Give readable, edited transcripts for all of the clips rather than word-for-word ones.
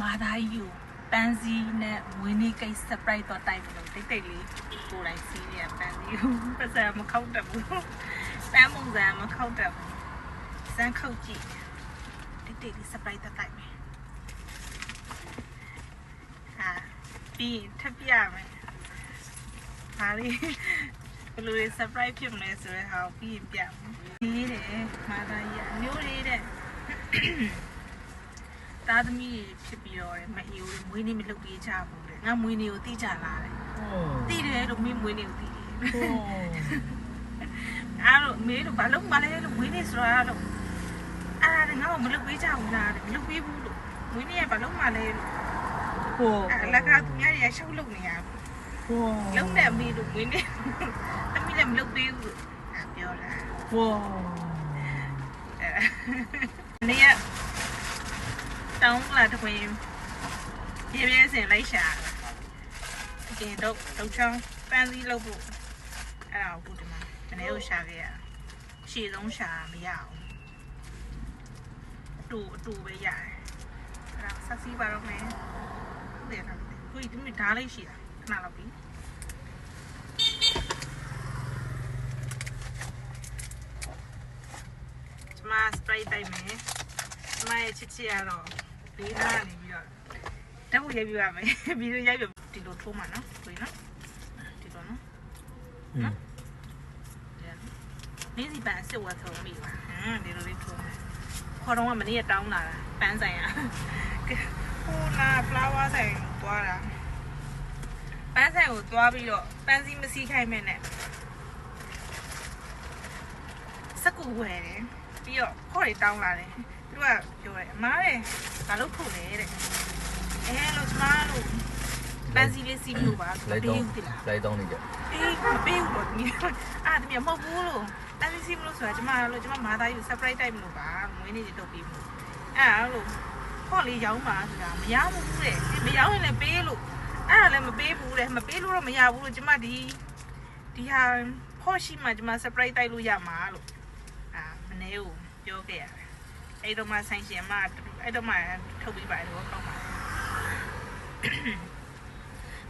မာသားကြီးကိုပန်းစည်းနဲ့ဝင်းနေကိတ် surprise တော့တိုက်ပြီးတော့တိတ်တိတ်လေးကိုယ်တိုင်စီးနေပန်းစည်းကိုပတ်စံမခောက်တတ်ဘူးပန်းပုံစံမခောက်တတ်ဘူးစမ်းခောက်ကြည့်တိတ်တိတ်လေး surprise တော့တိုက်မယ်ဟာပြီးထပ်ပြမယ်ဒါလေးဘယ်လိုလဲ surprise ဖြစ်မလဲဆိုတော့ဟာပြီးရင်ပြမယ်ဒီတဲ့မာသားကြီးအမျိုးလေးတဲ့သားသမီးဖြစ်ပြီးတော့မအေးဘူးမွေးနေ့မလုပ်ပေးကြဘူးလေငါမွေးနေ့ကိုတိကြလာတယ်တိတယ်လို့မင်းမွေးနေ့ကိုတိတယ်အဲ့လိုမေးလို့ဘာလို့မလဲလို့မွေးနေ့ဆိုတာလို့အဲ့ဒါငါ့ကိုမလုပ်ပေးကြဘူးလားမလုပ်ပေးဘူးလို့မွေးနေ့ကဘာလို့မလဲလို့ဟိုအလကားသူများရရှောက်လုပ်နေရဟိုလုံးနဲ့မေးလို့မွေးနေ့သမီးလည်းမလုပ်ပေးဘူးလို့ပြောတာဟိုနေရတောင်းလာတခွင်ပြပြစင်လိုက်ရှာအကျင်တော့ချောင်းပန်းစည်းလုပ်ဖို့အဲ့ဒါကိုဒီမှာမနေ့ကရှာခဲ့ရရှည်ဆုံးရှာမရအောင်အတူပဲရတယ်အဲ့ဒါဆက်စီးပါတော့မယ်ဟုတ်တယ်လားကိုကြီးဒီမှာဓာတ်လေးရှိတာခဏလောက်ပြီးကျမစပရိတ်တိုက်မယ်ကျမရဲ့ချစ်ရတော့လေးသားနေပြီးတော့ဓာတ်ဖို့ရိုက်ပြရမယ်ပြီးတော့ရိုက်ပြဒီလိုထိုးမှာနော်ကိုကြီးနော်ဒီလိုနော်နော်နေစီပန်းစစ်ဝတ်ဆုံးပြီပါဒီလိုလေးထိုးခေါ်တော့မနေ့ကတောင်းလာတာပန်းဆိုင်ရဟိုလာ flower ဆိုင်သွားတာပန်းဆိုင်ကိုသွားပြီးတော့ပန်းစည်းမစည်းခိုင်းမဲ့နဲ့စကူဝယ်တယ်ပြီးတော့ခေါ်ရတောင်းလာတယ်သူကပြောတယ်အမားတဲ့ဘာလို့ခုလဲတဲ့အဲလို့ကျမတို့ပန်းစည်းလေးစီးလို့ပါလိုက်တောင်းနေကြအေးမပေးဘူးတော့ဒီတမီးမဟုတ်ဘူးလို့ပန်းစည်းစီးမလို့ဆိုတာကျမမာသားယူ surprise တိုက်မလို့ပါငွေနေတွေတော့ပေးဘူးအဲ့လို့ခေါ်လေးရောင်းပါဆိုတာမရဘူးတဲ့မရောင်းရင်လည်းပေးလို့အဲ့ဒါလည်းမပေးဘူးတဲ့မပေးလို့တော့မရဘူးလို့ကျမဒီဟာခေါ်ရှိမှကျမ surprise တိုက်လို့ရမှာလို့မနေ့ကပြောခဲ့ရတယ်အဲ့တော့မှဆိုင်ရှင်မအဲ့တော့မှထုတ်ပြီးပါတယ်တော့ကောင်းပါတယ်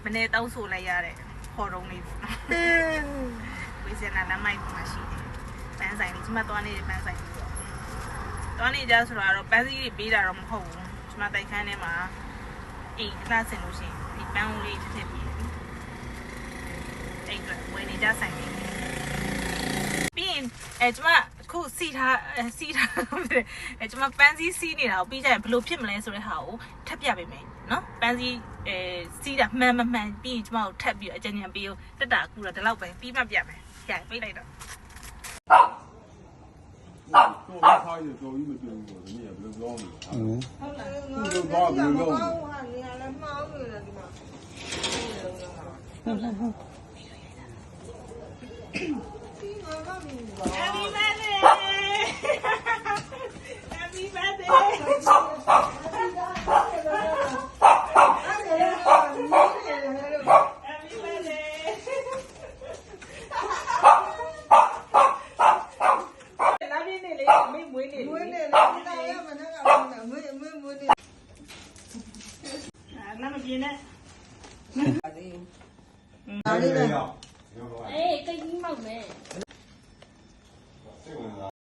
မနေ့တောင်းဆိုလိုက်ရတဲ့ခေါ်တော့လေးပေါ့နော်ဝိဇ္ဇနာလမ်းမိုက်မှာရှိတယ်ပန်းဆိုင်လေးကျမသွားနေတဲ့ပန်းဆိုင်လေးပေါ့သွားနေကြဆိုတော့ပန်းစည်းတွေပေးတာတော့မဟုတ်ဘူးကျမတိုက်ခန်းထဲမှာအိမ်ကဆင်လို့ရှိရင်ဒီပန်းလေးတစ်ထည့်ပြီးအဲ့တော့ဝယ်နေကြဆိုင်လေးပြီးရင်ကျမခုစီထားကျမပန်းစည်းစီးနေတာကိုပြီးကြရင်ဘယ်လိုဖြစ်မလဲဆိုတဲ့ဟာကိုထပ်ပြပေးမယ်နော်ပန်းစည်းစီးတာမှန်ပြီးရင်ကျမကိုထပ်ပြီးအကြံဉာဏ်ပေးလို့တက်တာကူတော့ဒီလောက်ပဲပြီးမှပြမယ်ရပိတ်လိုက်တော့做他也做一个队伍，人家也不能老的。不能把不能老的。Happy birthday! Happy birthday! Happy birthday! လာနေလေမေးမွေးနေလေလာမပြင်းနဲ့哪里的？哎，跟你妈没。